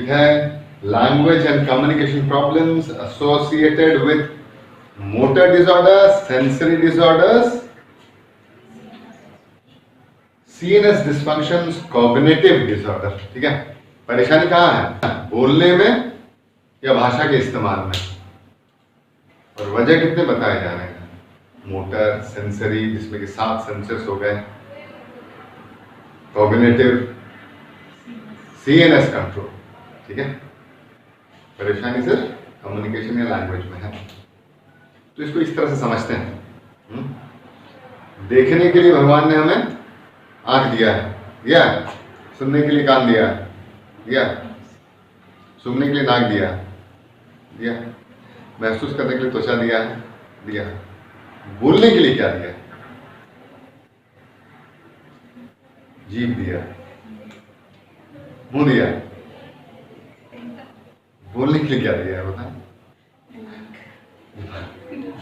है language and communication problems associated with motor disorders, sensory disorders, CNS dysfunctions, cognitive disorder. ठीक है, परेशानी कहाँ है? बोलने में या भाषा के इस्तेमाल में। और वजह कितने बताए जा रहे हैं? मोटर, सेंसरी जिसमें कि 7 सेंसर्स हो गए, कॉग्निटिव, सीएनएस कंट्रोल। ठीक है, परेशानी सिर्फ कम्युनिकेशन या लैंग्वेज में है। तो इसको इस तरह से समझते हैं। देखने के लिए भगवान ने हमें आंख दिया है, सुनने के लिए कान दिया, सूंघने के लिए नाक दिया, महसूस करने के लिए त्वचा दिया, बोलने के लिए क्या दिया? जीभ दिया, मुंह दिया। बोलने के लिए क्या दिया है बता?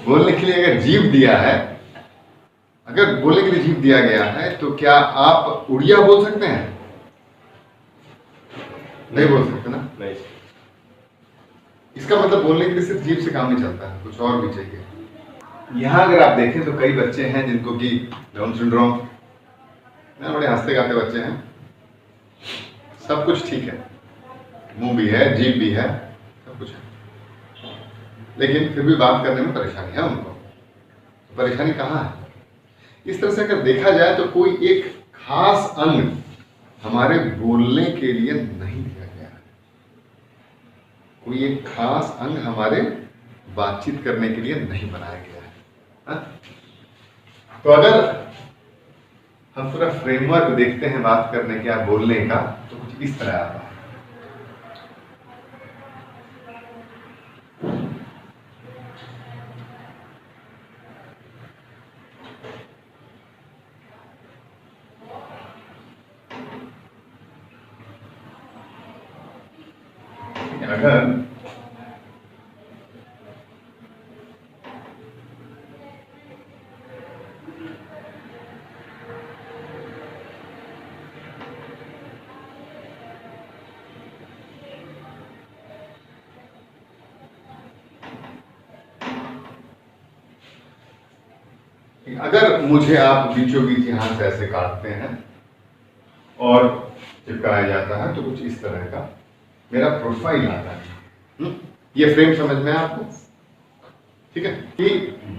बोलने के लिए अगर जीभ दिया है, अगर बोलने के लिए जीभ दिया गया है, तो क्या आप उड़िया बोल सकते हैं? नहीं बोल सकते ना। नहीं। इसका मतलब बोलने के लिए सिर्फ जीभ से काम नहीं चलता है, कुछ और भी चाहिए। यहाँ अगर आप देखें तो कई बच्चे हैं जिनको कि डाउन सिंड्रोम, बड़े हंसते गाते बच्चे हैं, सब कुछ ठीक है, मुंह भी है, जीभ भी है, सब कुछ है, लेकिन फिर भी बात करने में परेशानी है उनको। तो परेशानी कहाँ है? इस तरह से अगर देखा जाए तो कोई एक खास अंग हमारे बोलने के लिए नहीं दिया गया है, कोई एक खास अंग हमारे बातचीत करने के लिए नहीं बनाया गया है। तो अगर हम पूरा फ्रेमवर्क देखते हैं बात करने का, बोलने का, तो कुछ इस तरह आता है। अगर मुझे आप बीचों बीच यहां से ऐसे काटते हैं और चिपकाया जाता है तो कुछ इस तरह का मेरा प्रोफाइल आता है। ये फ्रेम समझ में है आपको? ठीक है, कि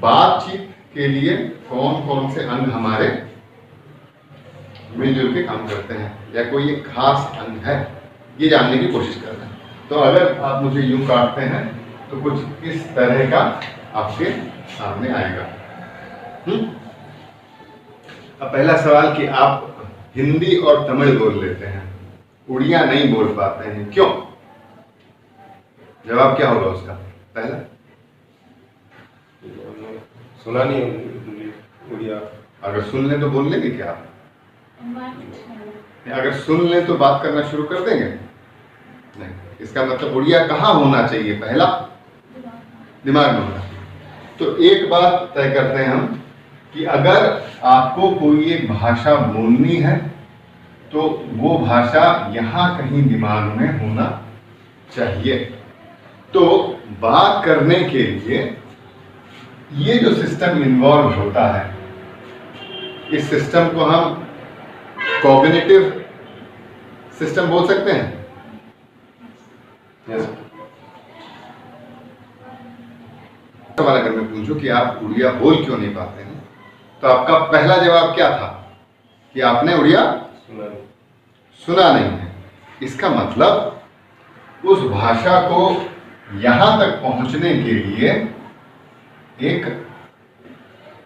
बातचीत के लिए कौन कौन से अंग हमारे मिलजुल के काम करते हैं, या कोई एक खास अंग है, ये जानने की कोशिश कर रहे हैं। तो अगर आप मुझे यूं काटते हैं तो कुछ इस तरह का आपके सामने आएगा। अब पहला सवाल कि आप हिंदी और तमिल बोल लेते हैं, उड़िया नहीं बोल पाते हैं, क्यों? जवाब क्या होगा उसका? पहला, सुना नहीं उड़िया। अगर सुन ले तो बोल लेंगे क्या आप? अगर सुन ले तो बात करना शुरू कर देंगे? नहीं। इसका मतलब उड़िया कहाँ होना चाहिए? पहला, दिमाग में होना चाहिए। तो एक बात तय करते हैं हम कि अगर आपको कोई एक भाषा बोलनी है तो वो भाषा यहाँ कहीं दिमाग में होना चाहिए। तो बात करने के लिए ये जो सिस्टम इन्वॉल्व होता है, इस सिस्टम को हम कॉग्निटिव सिस्टम बोल सकते हैं। yes. सवाल अगर मैं पूछूं कि आप उड़िया बोल क्यों नहीं पाते हैं, तो आपका पहला जवाब क्या था? कि आपने उड़िया सुना नहीं है। इसका मतलब उस भाषा को यहां तक पहुंचने के लिए एक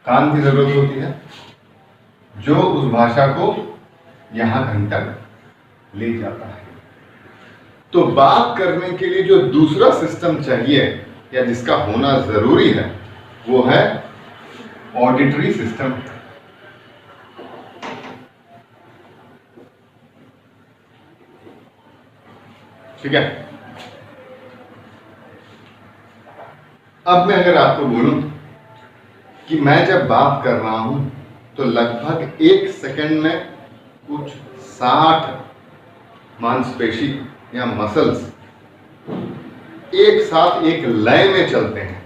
कान की जरूरत होती है जो उस भाषा को यहां कहीं तक ले जाता है। तो बात करने के लिए जो दूसरा सिस्टम चाहिए या जिसका होना जरूरी है वो है ऑडिटरी सिस्टम। ठीक है, अब मैं अगर आपको बोलूं कि मैं जब बात कर रहा हूं तो लगभग 1 सेकंड में कुछ 60 मांसपेशी या मसल्स एक साथ एक लय में चलते हैं,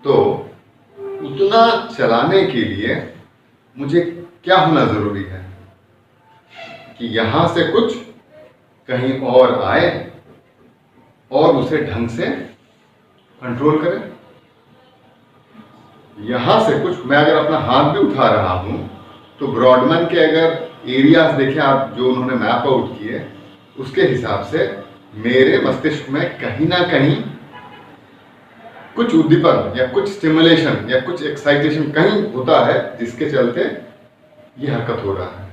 तो उतना चलाने के लिए मुझे क्या होना जरूरी है कि यहां से कुछ कहीं और आए और उसे ढंग से कंट्रोल करें। यहां से कुछ, मैं अगर अपना हाथ भी उठा रहा हूं तो ब्रॉडमैन के अगर एरियाज देखें आप, जो उन्होंने मैप आउट किए, उसके हिसाब से मेरे मस्तिष्क में कहीं ना कहीं कुछ उद्दीपन या कुछ स्टिमुलेशन या कुछ एक्साइटेशन कहीं होता है, जिसके चलते ये हरकत हो रहा है।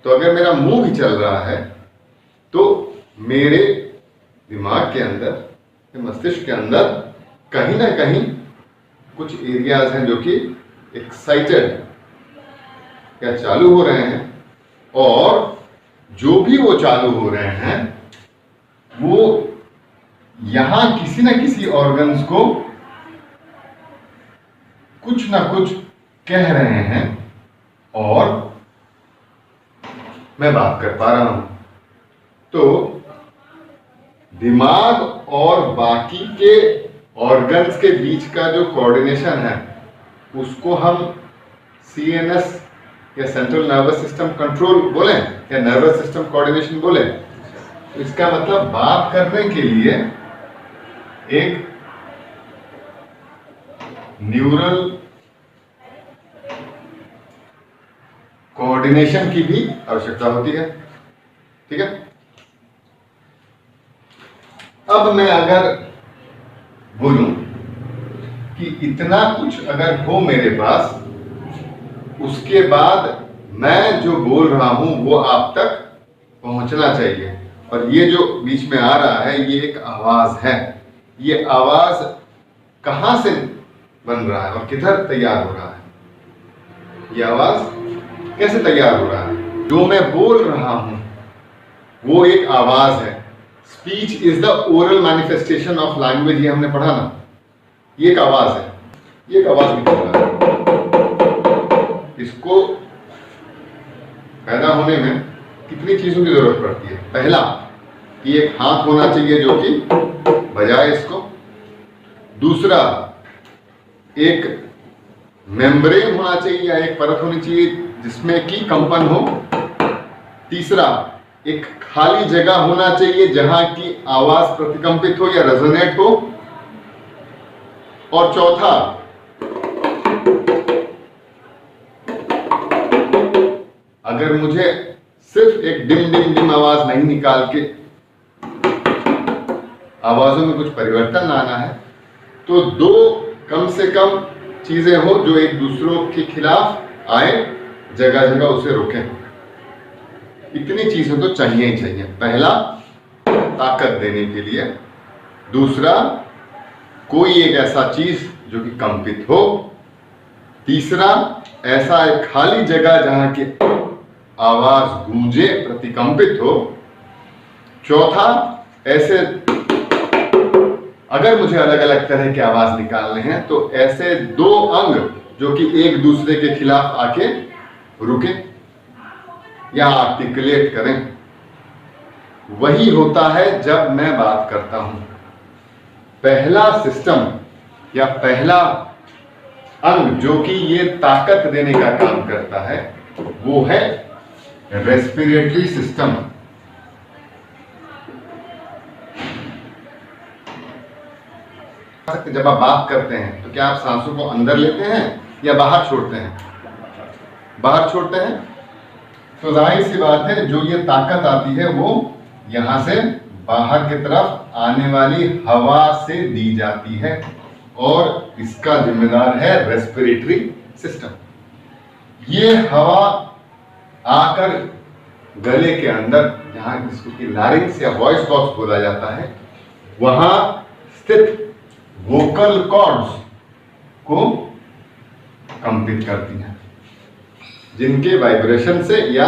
तो अगर मेरा मुंह भी चल रहा है तो मेरे दिमाग के अंदर, मस्तिष्क के अंदर कहीं ना कहीं कुछ एरियाज हैं जो कि एक्साइटेड या चालू हो रहे हैं, और जो भी वो चालू हो रहे हैं वो यहां किसी न किसी ऑर्गन्स को कुछ ना कुछ कह रहे हैं और मैं बात कर पा रहा हूं। तो दिमाग और बाकी के ऑर्गन्स के बीच का जो कोऑर्डिनेशन है उसको हम सीएनएस या सेंट्रल नर्वस सिस्टम कंट्रोल बोले या नर्वस सिस्टम कोऑर्डिनेशन बोले। इसका मतलब बात करने के लिए एक न्यूरल कोऑर्डिनेशन की भी आवश्यकता होती है। ठीक है, अब मैं अगर बोलूं कि इतना कुछ अगर हो मेरे पास, उसके बाद मैं जो बोल रहा हूं वो आप तक पहुंचना चाहिए, और ये जो बीच में आ रहा है ये एक आवाज है। ये आवाज कहां से बन रहा है और किधर तैयार हो रहा है? ये आवाज कैसे तैयार हो रहा है? जो मैं बोल रहा हूं वो एक आवाज है। Speech is the oral manifestation of language, ये हमने पढ़ा ना। ये एक आवाज है, ये एक आवाज निकल रहा है। इसको पैदा होने में कितनी चीजों की जरूरत पड़ती है? पहला, कि एक हाथ होना चाहिए जो कि बजाए इसको। दूसरा, एक मेम्ब्रेन होना चाहिए या एक परत होनी चाहिए जिसमें कि कंपन हो। तीसरा, एक खाली जगह होना चाहिए जहां की आवाज प्रतिकंपित हो या रेजोनेट हो। और चौथा, अगर मुझे सिर्फ एक डिम डिम डिम आवाज नहीं निकाल के आवाजों में कुछ परिवर्तन लाना है, तो दो कम से कम चीजें हो जो एक दूसरों के खिलाफ आए, जगह जगह उसे रोकें। इतनी चीजें तो चाहिए ही चाहिए। पहला, ताकत देने के लिए। दूसरा, कोई एक ऐसा चीज जो कि कंपित हो। तीसरा, ऐसा एक खाली जगह जहां की आवाज गूंजे, प्रतिकंपित हो। चौथा, ऐसे अगर मुझे अलग अलग तरह की आवाज निकालने हैं तो ऐसे दो अंग जो कि एक दूसरे के खिलाफ आके रुके या आर्टिकुलेट करें। वही होता है जब मैं बात करता हूं। पहला सिस्टम या पहला अंग जो कि ये ताकत देने का काम करता है वो है रेस्पिरेटरी सिस्टम। जब आप बात करते हैं तो क्या आप सांसों को अंदर लेते हैं या बाहर छोड़ते हैं? बाहर छोड़ते हैं। तो जाहिर सी बात है जो ये ताकत आती है वो यहां से बाहर की तरफ आने वाली हवा से दी जाती है, और इसका जिम्मेदार है रेस्पिरेटरी सिस्टम। ये हवा आकर गले के अंदर, जहां जिसको कि लैरिंक्स या वॉइस बॉक्स बोला जाता है, वहां स्थित वोकल कॉर्ड्स को कंपित करती हैं, जिनके वाइब्रेशन से या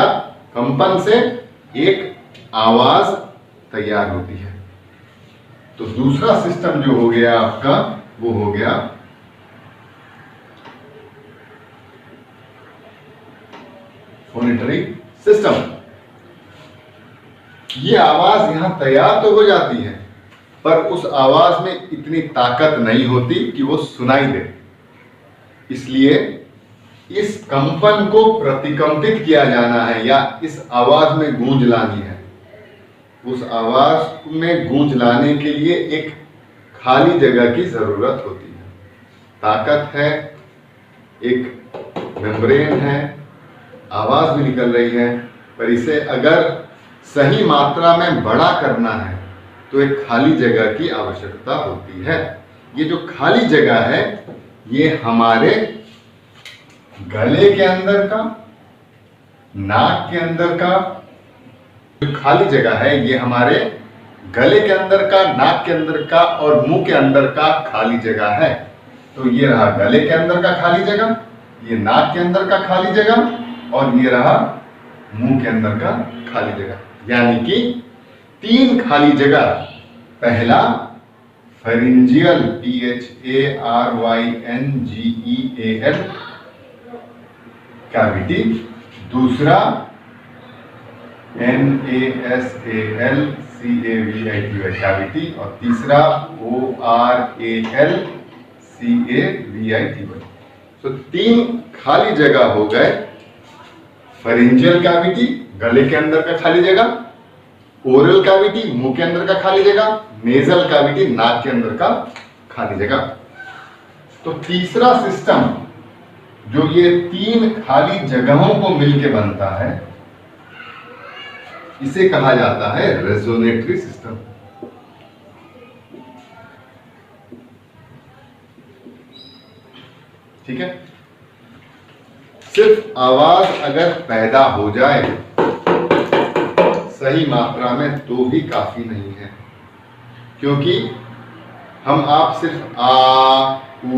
कंपन से एक आवाज तैयार होती है। तो दूसरा सिस्टम जो हो गया आपका वो हो गया फोनेटरी सिस्टम। ये आवाज यहां तैयार तो हो जाती है, पर उस आवाज में इतनी ताकत नहीं होती कि वो सुनाई दे। इसलिए इस कंपन को प्रतिकंपित किया जाना है या इस आवाज में गूंज लानी है। उस आवाज में गूंज लाने के लिए एक खाली जगह की जरूरत होती है। ताकत है, एक मेम्ब्रेन है, आवाज भी निकल रही है, पर इसे अगर सही मात्रा में बड़ा करना है तो एक खाली जगह की आवश्यकता होती है। ये जो खाली जगह है ये हमारे गले के अंदर का, नाक के अंदर का, जो खाली जगह है ये हमारे गले के अंदर का, नाक के अंदर का और मुंह के अंदर का खाली जगह है। तो ये रहा गले के अंदर का खाली जगह, ये नाक के अंदर का खाली जगह और ये रहा मुंह के अंदर का खाली जगह, यानी कि 3 खाली जगह। पहला फेरिंजियल, PHARYNGEAL कैविटी, दूसरा NASAL CAVITY कैविटी और तीसरा ORAL CAVITY। तो 3 खाली जगह हो गए। फेरिंजियल कैविटी, गले के अंदर का खाली जगह, ओरल कैविटी, मुंह के अंदर का खाली जगह, नेजल कैविटी, नाक के अंदर का खाली जगह। तो तीसरा सिस्टम जो ये 3 खाली जगहों को मिलके बनता है, इसे कहा जाता है रेजोनेटरी सिस्टम। ठीक है। सिर्फ आवाज अगर पैदा हो जाए सही मात्रा में तो भी काफी नहीं है, क्योंकि हम आप सिर्फ आ, ऊ,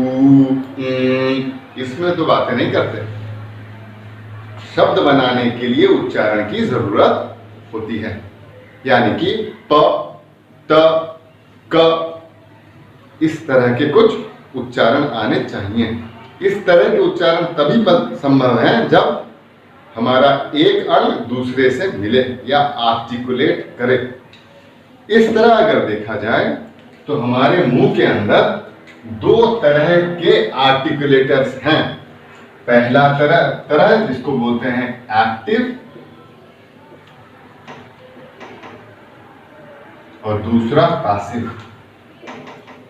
इसमें तो बातें नहीं करते। शब्द बनाने के लिए उच्चारण की जरूरत होती है, यानी कि प, त, क, इस तरह के कुछ उच्चारण आने चाहिए। इस तरह के उच्चारण तभी संभव है जब हमारा एक अंग दूसरे से मिले या आर्टिकुलेट करे। इस तरह अगर देखा जाए तो हमारे मुंह के अंदर 2 तरह के आर्टिकुलेटर्स हैं। पहला तरह जिसको बोलते हैं एक्टिव और दूसरा पैसिव।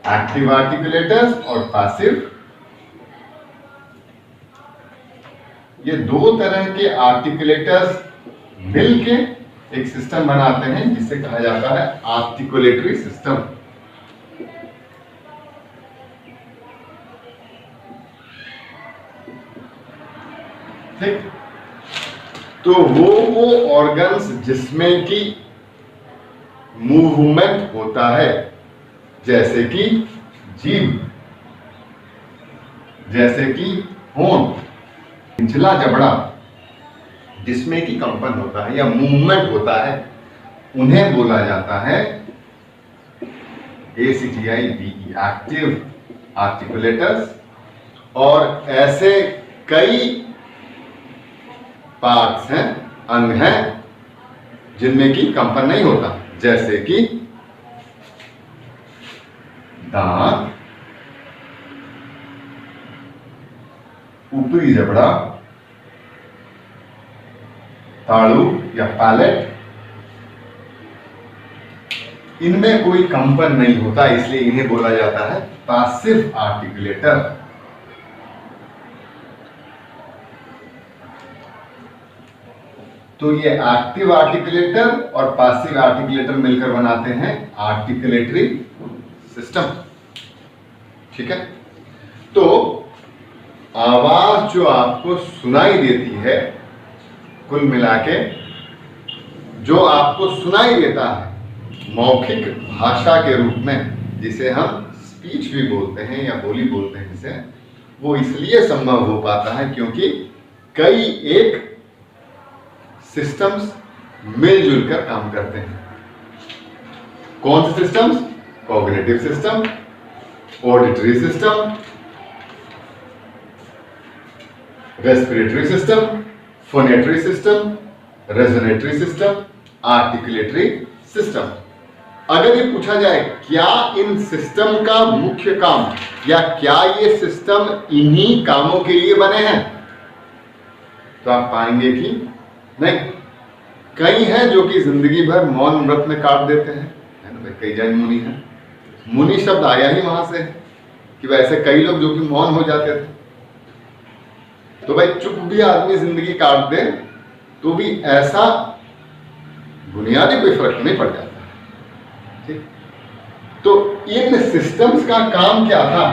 एक्टिव आर्टिकुलेटर्स और पैसिव, ये 2 तरह के आर्टिकुलेटर्स मिलके एक सिस्टम बनाते हैं जिसे कहा जाता है आर्टिकुलेटरी सिस्टम। ठीक। तो वो ऑर्गन्स जिसमें कि मूवमेंट होता है, जैसे कि जीभ, जैसे कि होंठ, निचला जबड़ा, जिसमें कि कंपन होता है या मूवमेंट होता है, उन्हें बोला जाता है ACTIVE, एक्टिव आर्टिकुलेटर्स। और ऐसे कई पार्ट्स हैं, अंग हैं, जिनमें कि कंपन नहीं होता, जैसे कि दांत, ऊपरी जबड़ा, तालू या पैलेट, इनमें कोई कंपन नहीं होता, इसलिए इन्हें बोला जाता है पैसिव आर्टिकुलेटर। तो ये एक्टिव आर्टिकुलेटर और पैसिव आर्टिकुलेटर मिलकर बनाते हैं आर्टिकुलेटरी सिस्टम। ठीक है। तो आवाज जो आपको सुनाई देती है, कुल मिलाके जो आपको सुनाई देता है मौखिक भाषा के रूप में, जिसे हम स्पीच भी बोलते हैं या बोली बोलते हैं जिसे, वो इसलिए संभव हो पाता है क्योंकि कई एक सिस्टम्स मिलजुल कर काम करते हैं। कौन से systems? Cognitive system, auditory system, respiratory system, phonatory system, resonatory system articulatory system. अगर ये पूछा जाए क्या इन सिस्टम का मुख्य काम या क्या ये सिस्टम इन्हीं कामों के लिए बने हैं, तो आप पाएंगे कि नहीं। कई हैं जो कि जिंदगी भर मौन व्रत में काट देते हैं, है ना भाई। कई जैन मुनि हैं, मुनि शब्द आया ही वहां से कि वैसे कई लोग जो कि मौन हो जाते थे। तो भाई चुप भी आदमी जिंदगी काट दे तो भी ऐसा बुनियादी कोई फर्क नहीं पड़ जाता, ठीक। तो इन सिस्टम्स का काम क्या था?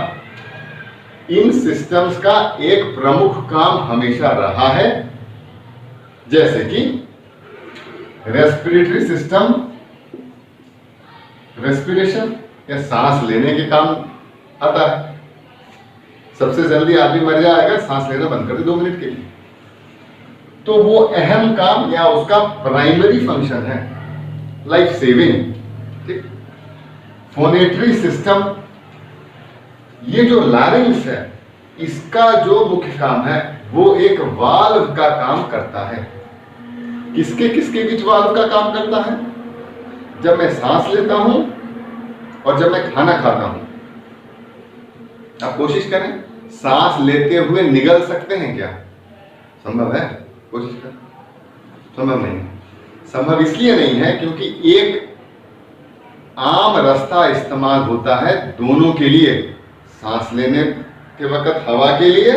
इन सिस्टम्स का एक प्रमुख काम हमेशा रहा है, जैसे कि रेस्पिरेटरी सिस्टम, रेस्पिरेशन या सांस लेने के काम आता है। सबसे जल्दी आदमी मर जाएगा सांस लेना बंद कर दे 2 मिनट के लिए, तो वो अहम काम या उसका प्राइमरी फंक्शन है लाइफ सेविंग, ठीक। फोनेटरी सिस्टम, ये जो लैरिंक्स है इसका जो मुख्य काम है वो एक वाल्व का काम करता है। किसके किसके बीच वाल्व का काम करता है? जब मैं सांस लेता हूं और जब मैं खाना खाता हूं। आप कोशिश करें, सांस लेते हुए निगल सकते हैं क्या? संभव है? कोशिश करें, संभव नहीं। संभव इसलिए नहीं है क्योंकि एक आम रास्ता इस्तेमाल होता है दोनों के लिए, सांस लेने के वक्त हवा के लिए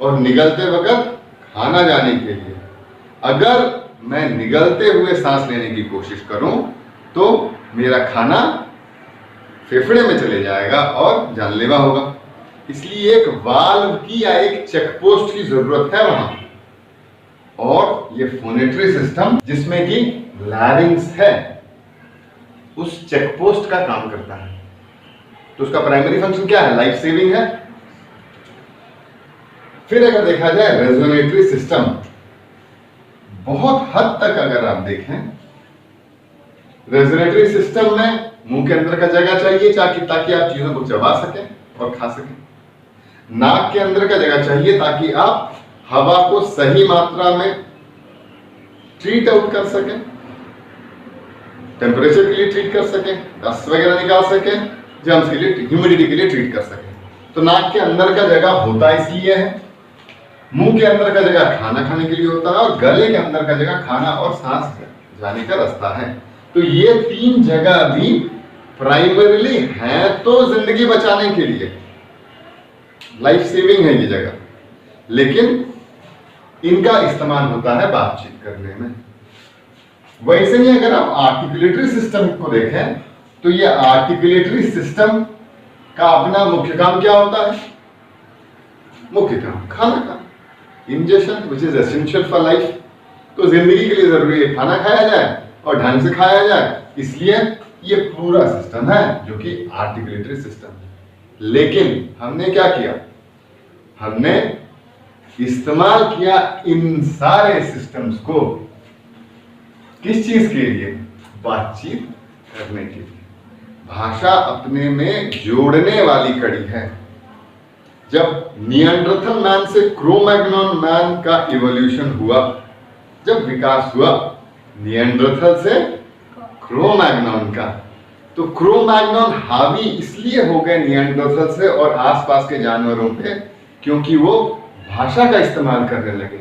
और निगलते वक्त खाना जाने के लिए। अगर मैं निगलते हुए सांस लेने की कोशिश करूं तो मेरा खाना फेफड़े में चले जाएगा और जानलेवा होगा। इसलिए एक वाल्व की या एक चेकपोस्ट की जरूरत है वहां। और ये फोनेटरी सिस्टम जिसमें कि लैरिंग्स है उस चेकपोस्ट का काम करता है। तो उसका प्राइमरी फंक्शन क्या है? लाइफ सेविंग है। फिर अगर देखा जाए रेजोनेटरी सिस्टम, बहुत हद तक अगर आप देखें रेजोनेटरी सिस्टम में मुंह के अंदर का जगह चाहिए ताकि आप चीजों को चबा सकें और खा सकें। नाक के अंदर का जगह चाहिए ताकि आप हवा को सही मात्रा में ट्रीट आउट कर सकें, टेम्परेचर के लिए ट्रीट कर सकें, डस्ट वगैरह निकाल सकें, जर्म्स के लिए, ह्यूमिडिटी के लिए ट्रीट कर सकें। तो नाक के अंदर का जगह होता इसलिए है, मुंह के अंदर का जगह खाना खाने के लिए होता है और गले के अंदर का जगह खाना और सांस जाने का रास्ता है। तो ये 3 जगह भी प्राइमरीली है तो जिंदगी बचाने के लिए, लाइफ सेविंग है ये जगह, लेकिन इनका इस्तेमाल होता है बातचीत करने में। वैसे ही अगर आप आर्टिकुलेटरी सिस्टम को देखें तो ये आर्टिकुलेटरी सिस्टम का अपना मुख्य काम क्या होता है? मुख्य काम खाना खाना, ingestion which is essential for life. तो जिंदगी के लिए जरूरी है खाना खाया जाए और ढंग से खाया जाए, इसलिए ये पूरा सिस्टम है जो कि आर्टिकुलेटरी सिस्टम है। लेकिन हमने क्या किया? हमने इस्तेमाल किया इन सारे सिस्टम्स को किस चीज के लिए? बातचीत करने के लिए। भाषा अपने में जोड़ने वाली कड़ी है। जब निएंडरथल मैन से क्रो-मैग्नन मैन का इवोल्यूशन हुआ, जब विकास हुआ निएंडरथल से क्रो-मैग्नन का, तो क्रो-मैग्नन हावी इसलिए हो गए निएंडरथल से और आसपास के जानवरों पे क्योंकि वो भाषा का इस्तेमाल करने लगे।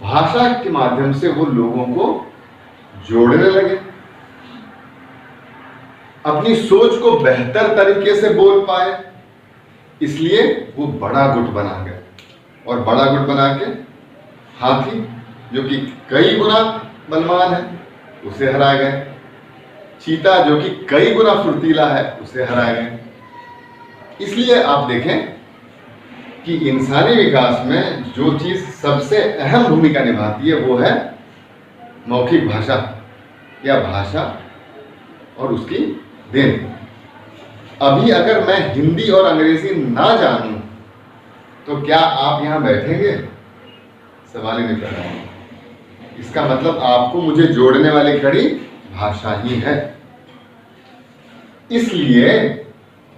भाषा के माध्यम से वो लोगों को जोड़ने लगे, अपनी सोच को बेहतर तरीके से बोल पाए, इसलिए वो बड़ा गुट बना गए। और बड़ा गुट बना के हाथी जो कि कई गुना बलवान है उसे हरा गए, चीता जो कि कई गुना फुर्तीला है उसे हरा गए। इसलिए आप देखें कि इंसानी विकास में जो चीज सबसे अहम भूमिका निभाती है वो है मौखिक भाषा या भाषा और उसकी देन। अभी अगर मैं हिंदी और अंग्रेजी ना जानूं तो क्या आप यहां बैठेंगे? सवाल ही नहीं पैदा होगा। इसका मतलब आपको मुझे जोड़ने वाली कड़ी भाषा ही है। इसलिए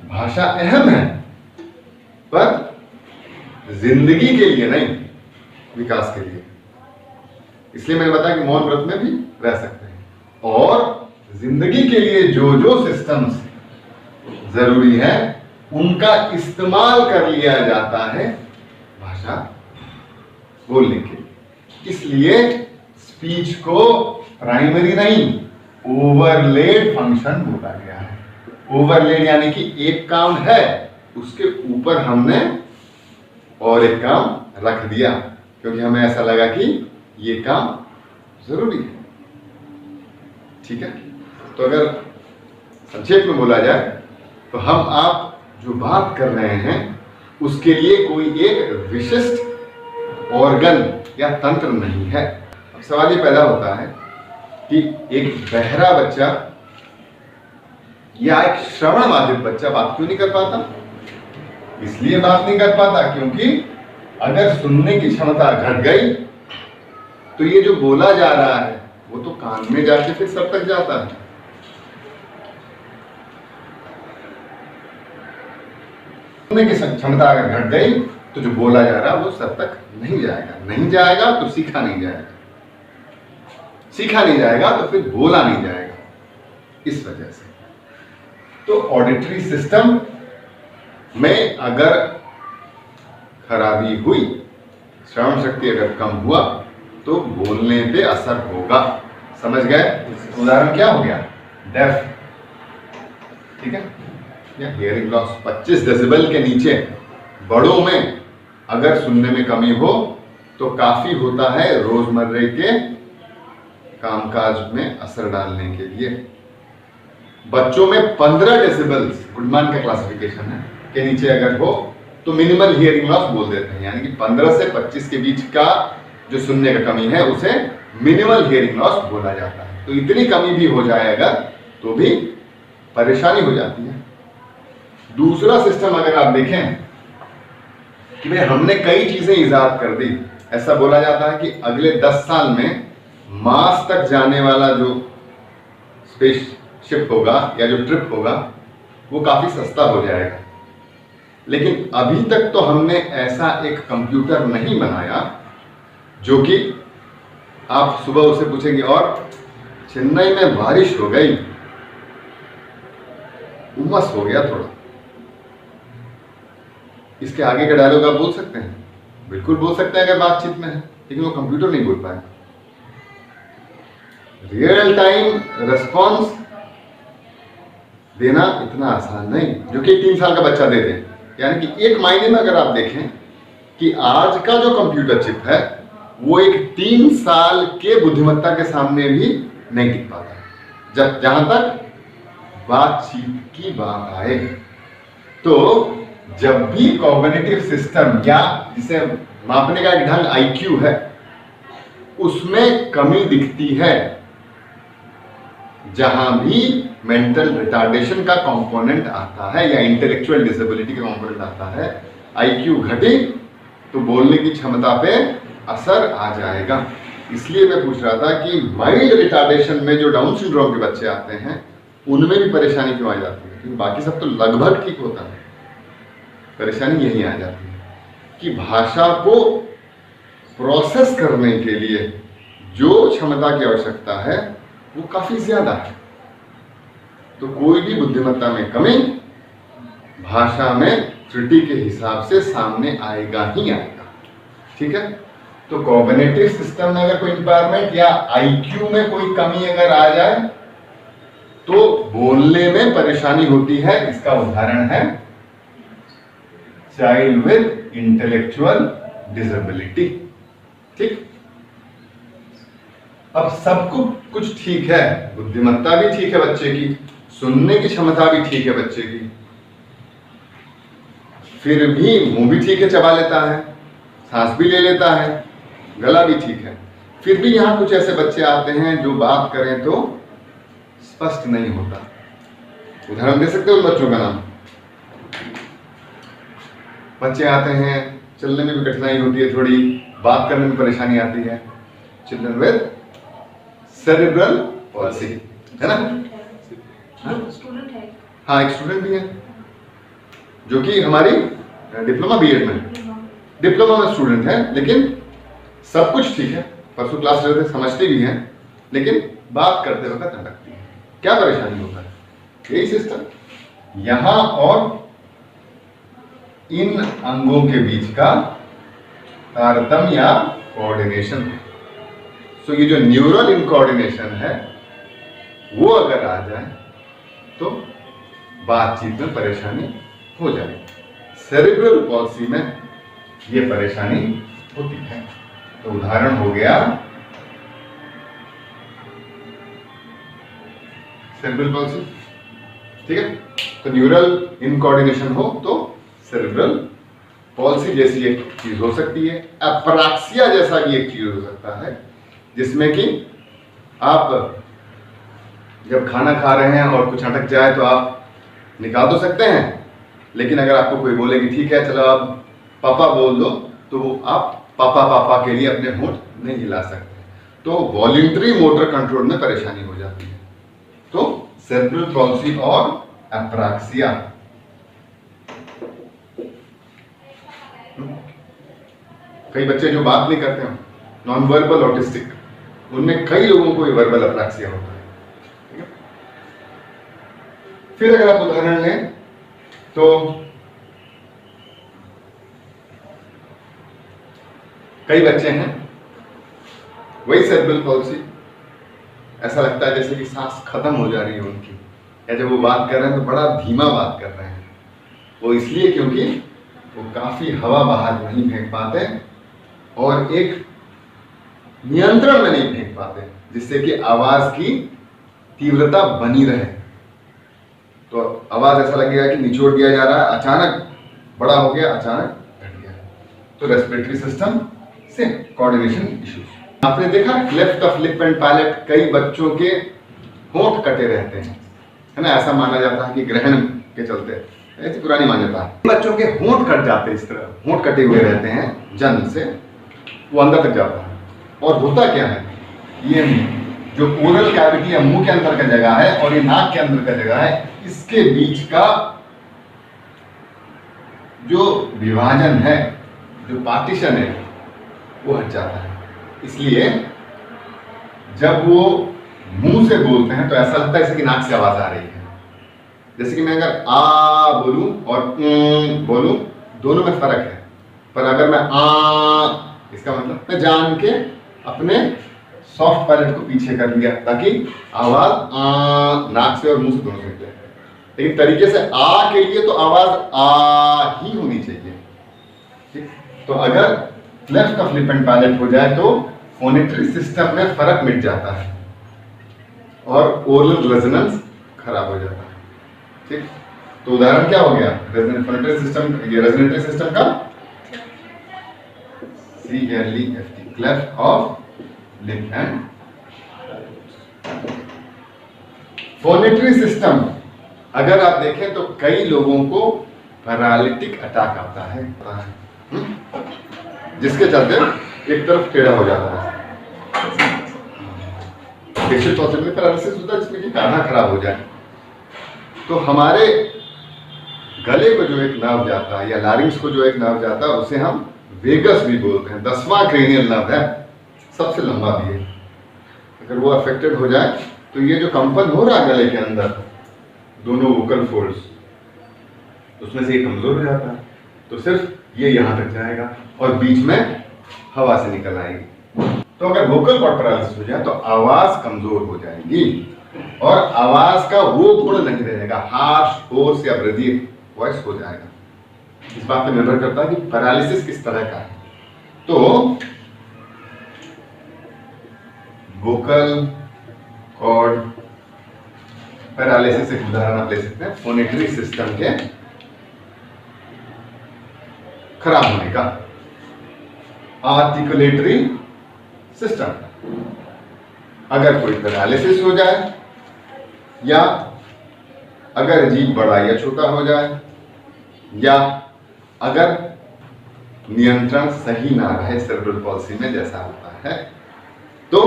भाषा अहम है, पर जिंदगी के लिए नहीं, विकास के लिए। इसलिए मैंने बताया कि मौन व्रत में भी रह सकते हैं। और जिंदगी के लिए जो जो सिस्टम्स जरूरी है उनका इस्तेमाल कर लिया जाता है भाषा बोलने के लिए। इसलिए स्पीच को प्राइमरी नहीं ओवरलेड फंक्शन बोला गया है। ओवरलेड यानी कि एक काम है उसके ऊपर हमने और एक काम रख दिया क्योंकि हमें ऐसा लगा कि ये काम जरूरी है। ठीक है, तो अगर संक्षेप में बोला जाए तो हम आप जो बात कर रहे हैं उसके लिए कोई एक विशिष्ट ऑर्गन या तंत्र नहीं है। अब सवाल ये पैदा होता है कि एक बहरा बच्चा या एक श्रवण बाधित बच्चा बात क्यों नहीं कर पाता? इसलिए बात नहीं कर पाता क्योंकि अगर सुनने की क्षमता घट गई तो ये जो बोला जा रहा है वो तो कान में जाके फिर सब तक जाता है। सुनने की क्षमता अगर घट गई तो जो बोला जा रहा है वो सब तक नहीं जाएगा। नहीं जाएगा तो सीखा नहीं जाएगा, सीखा नहीं जाएगा तो फिर बोला नहीं जाएगा। इस वजह से तो ऑडिटरी सिस्टम में अगर खराबी हुई, श्रवण शक्ति अगर कम हुआ तो बोलने पे असर होगा। समझ गए? उदाहरण क्या हो गया? डेफ, ठीक है, या हियरिंग लॉस। 25 डेसिबल के नीचे बड़ों में अगर सुनने में कमी हो तो काफी होता है रोजमर्रे के कामकाज में असर डालने के लिए। बच्चों में 15 डेसिबल्स गुडमान का क्लासिफिकेशन है के नीचे अगर हो तो मिनिमल हियरिंग लॉस बोल देते हैं, यानी कि 15 से 25 के बीच का जो सुनने का कमी है उसे मिनिमल हियरिंग लॉस बोला जाता है। तो इतनी कमी भी हो जाए अगर तो भी परेशानी हो जाती है। दूसरा सिस्टम अगर आप देखें कि भाई हमने कई चीजें इजाद कर दी, ऐसा बोला जाता है कि अगले 10 साल में मार्स तक जाने वाला जो स्पेसशिप होगा या जो ट्रिप होगा वो काफी सस्ता हो जाएगा। लेकिन अभी तक तो हमने ऐसा एक कंप्यूटर नहीं बनाया जो कि आप सुबह उसे पूछेंगे और चेन्नई में बारिश हो गई, उमस हो गया थोड़ा, इसके आगे का डायलॉग आप बोल सकते हैं? बिल्कुल बोल सकते हैं अगर बातचीत में है, लेकिन वो कंप्यूटर नहीं बोल पाए। रियल टाइम रिस्पॉन्स देना इतना आसान नहीं जो कि 3 साल का बच्चा दे दे। यानी कि एक मायने में अगर आप देखें कि आज का जो कंप्यूटर चिप है वो एक 3 साल के बुद्धिमत्ता के सामने भी नहीं टिक पाता। जहां तक बातचीत की बात आए तो जब भी कॉग्निटिव सिस्टम या जिसे मापने का एक ढंग आईक्यू है उसमें कमी दिखती है, जहां भी मेंटल रिटार्डेशन का कंपोनेंट आता है या इंटेलेक्चुअल डिसेबिलिटी का कंपोनेंट आता है, आईक्यू घटे तो बोलने की क्षमता पे असर आ जाएगा। इसलिए मैं पूछ रहा था कि माइल्ड रिटार्डेशन में जो डाउन सिंड्रोम के बच्चे आते हैं उनमें भी परेशानी क्यों आ जाती है? क्योंकि बाकी सब तो लगभग ठीक होता है, परेशानी यही आ जाती है कि भाषा को प्रोसेस करने के लिए जो क्षमता की आवश्यकता है वो काफी ज्यादा है। तो कोई भी बुद्धिमत्ता में कमी भाषा में त्रुटि के हिसाब से सामने आएगा ही आएगा। ठीक है, तो कॉग्निटिव सिस्टम में अगर कोई इंपायरमेंट या आईक्यू में कोई कमी अगर आ जाए तो बोलने में परेशानी होती है। इसका उदाहरण है चाइल्ड विद इंटेलेक्चुअल डिसेबिलिटी। ठीक, अब सब कुछ ठीक है, बुद्धिमत्ता भी ठीक है बच्चे की, सुनने की क्षमता भी ठीक है बच्चे की, फिर भी मुंह भी ठीक है, चबा लेता है, सांस भी ले लेता है, गला भी ठीक है। फिर भी यहां कुछ ऐसे बच्चे आते हैं जो बात करें तो स्पष्ट नहीं होता। उदाहरण दे सकते हो उन बच्चों का नाम? बच्चे आते हैं, चलने में भी कठिनाई होती है, थोड़ी बात करने में परेशानी आती है। चिल्ड्रन विद सेरेब्रल पॉल्सी, है ना? स्टूडेंट है। हाँ, एक स्टूडेंट भी है जो कि हमारी डिप्लोमा बीएड में डिप्लोमा में स्टूडेंट है, लेकिन सब कुछ ठीक है, परसों क्लास लेते समझते भी हैं, लेकिन बात करते वक्त अटकती है। क्या परेशानी होता है? यही सिस्टम यहां और इन अंगों के बीच का तारतम्य या कोऑर्डिनेशन है। सो ये जो न्यूरल इनकोऑर्डिनेशन है वो अगर आ जाए तो बातचीत में परेशानी हो जाएगी। सेरिब्रल पॉल्सी में ये परेशानी होती है। तो उदाहरण हो गया सेरिब्रल पॉल्सी, ठीक है। तो न्यूरल इनकोऑर्डिनेशन हो तो सेरिब्रल पॉल्सी जैसी एक चीज हो सकती है। अप्राक्सिया जैसा भी एक चीज हो सकता है, जिसमें कि आप जब खाना खा रहे हैं और कुछ अटक जाए तो आप निकाल तो सकते हैं, लेकिन अगर आपको कोई बोले कि ठीक है चलो आप पापा बोल दो, तो आप पापा पापा के लिए अपने होंठ नहीं हिला सकते। तो वॉलंटरी मोटर कंट्रोल में परेशानी हो जाती है। तो सेरिब्रल पॉल्सी और अप्राक्सिया, कई बच्चे जो बात नहीं करते हैं, नॉन वर्बल ऑटिस्टिक, उनमें कई लोगों को ये वर्बल अप्राक्सिया होता है। फिर अगर आप उदाहरण लें तो कई बच्चे हैं वही सेरिब्रल पॉल्सी, ऐसा लगता है जैसे कि सांस खत्म हो जा रही है उनकी, या जब वो बात कर रहे हैं तो बड़ा धीमा बात कर रहे हैं। वो इसलिए क्योंकि वो काफी हवा बाहर नहीं फेंक पाते और एक नियंत्रण में नहीं फेंक पाते, जिससे कि आवाज की तीव्रता बनी रहे। तो आवाज ऐसा लगेगा कि निचोड़ दिया जा रहा है, अचानक बड़ा हो गया, अचानक घट गया। तो रेस्पिरेटरी सिस्टम से कोऑर्डिनेशन इश्यूज आपने देखा। Cleft of lip and palate, कई बच्चों के होंठ कटे रहते हैं, है ना। ऐसा माना जाता है कि ग्रहण के चलते, ऐसी पुरानी मान्यता है। बच्चों के होंठ कट जाते हैं, इस तरह होंठ कटे हुए रहते हैं जन्म से, वो अंदर तक जाता है। और होता क्या है, ये जो ओरल कैविटी या मुंह के अंदर का जगह है और ये नाक के अंदर का जगह है, इसके बीच का जो विभाजन है, जो पार्टीशन है, वो हट जाता है। इसलिए जब वो मुंह से बोलते हैं तो ऐसा लगता है जैसे कि नाक से आवाज आ रही है। जैसे कि मैं अगर आ बोलूं और बोलूं, दोनों में फर्क है। पर अगर मैं आ, इसका मतलब मैं जान के अपने सॉफ्ट पैलेट को पीछे कर लिया ताकि आवाज नाक से और मुंह से दोनों से निकले। लेकिन तरीके से आ के लिए तो आवाज आ ही होनी चाहिए, ठीक। तो अगर cleft of lip and palate हो जाए तो फोनेटरी सिस्टम में फर्क मिट जाता है और ओरल रेजोनेंस खराब हो जाता है, ठीक। तो उदाहरण क्या हो गया, फोनेटरी सिस्टम, ये रेजोनेटरी सिस्टम का CLEFT, cleft of lip and phonatory system. अगर आप देखें तो कई लोगों को पैरालिटिक अटैक आता है, जिसके चलते एक तरफ टेढ़ा हो जाता है। फेशियल टॉर्चर में पैरालिसिस होता है जिसमें कि कान खराब हो जाए। तो हमारे गले को जो एक नर्व जाता है या लारिंग्स को जो एक नर्व जाता है उसे हम वेगस भी बोलते हैं। 10वां क्रेनियल नर्व है, सबसे लंबा भी है। अगर वो अफेक्टेड हो जाए तो ये जो कंपन हो रहा है गले के अंदर, दोनों वोकल फोल्ड्स, उसमें से ये कमजोर हो जाता है। तो सिर्फ ये यहाँ तक जाएगा और बीच में हवा से निकल आएगी। तो अगर वोकल कॉर्ड पैरालिसिस हो जाए तो आवाज कमजोर हो जाएगी और आवाज का वो गुण नहीं रहेगा, हार्श, होर्स या ब्रीदी वॉइस हो जाएगा। इस बात पर निर्भर करता है कि पैरालिसिस किस तरह का है। तो वोकल कॉर्ड पैरालिसिस एक उदाहरण आप ले सकते हैं फोनेटरी सिस्टम के खराब होने का। आर्टिकुलेटरी सिस्टम, अगर कोई पैरालिसिस हो जाए या अगर जीभ बड़ा या छोटा हो जाए या अगर नियंत्रण सही ना रहे सेरेब्रल पॉल्सी में जैसा होता है, तो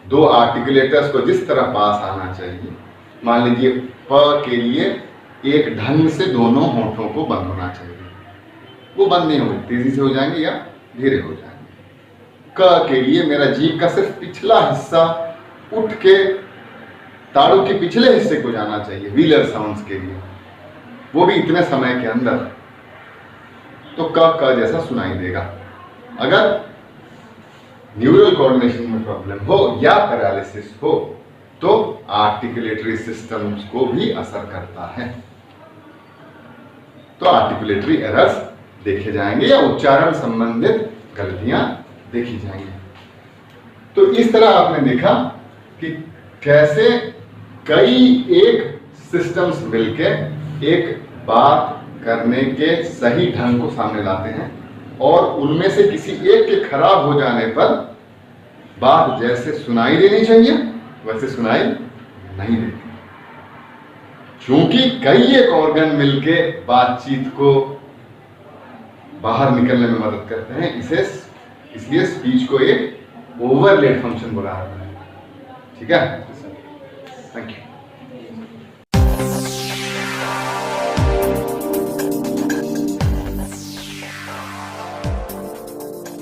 दो आर्टिकुलेटर्स को जिस तरह पास आना चाहिए, मान लीजिए प के लिए एक ढंग से दोनों होठों को बंद होना चाहिए, वो बंद नहीं होंगे, तेजी से हो जाएंगे या धीरे हो जाएंगे। क के लिए मेरा जीभ का सिर्फ पिछला हिस्सा उठ के ताड़ू के पिछले हिस्से को जाना चाहिए व्हीलर साउंड्स के लिए, वो भी इतने समय के अंदर, तो क जैसा सुनाई देगा। अगर न्यूरल कोऑर्डिनेशन में प्रॉब्लम हो या पैरालिसिस हो तो आर्टिकुलेटरी सिस्टम्स को भी असर करता है, तो आर्टिकुलेटरी एरर्स देखे जाएंगे या उच्चारण संबंधित गलतियां देखी जाएंगी। तो इस तरह आपने देखा कि कैसे कई एक सिस्टम्स मिलके एक बात करने के सही ढंग को सामने लाते हैं और उनमें से किसी एक के खराब हो जाने पर बात जैसे सुनाई देनी चाहिए वैसे सुनाई नहीं देती। चूंकि कई एक ऑर्गन मिलके बातचीत को बाहर निकलने में मदद करते हैं, इसलिए स्पीच को एक ओवरलेड फंक्शन बोला जाता है। ठीक है, थैंक यू।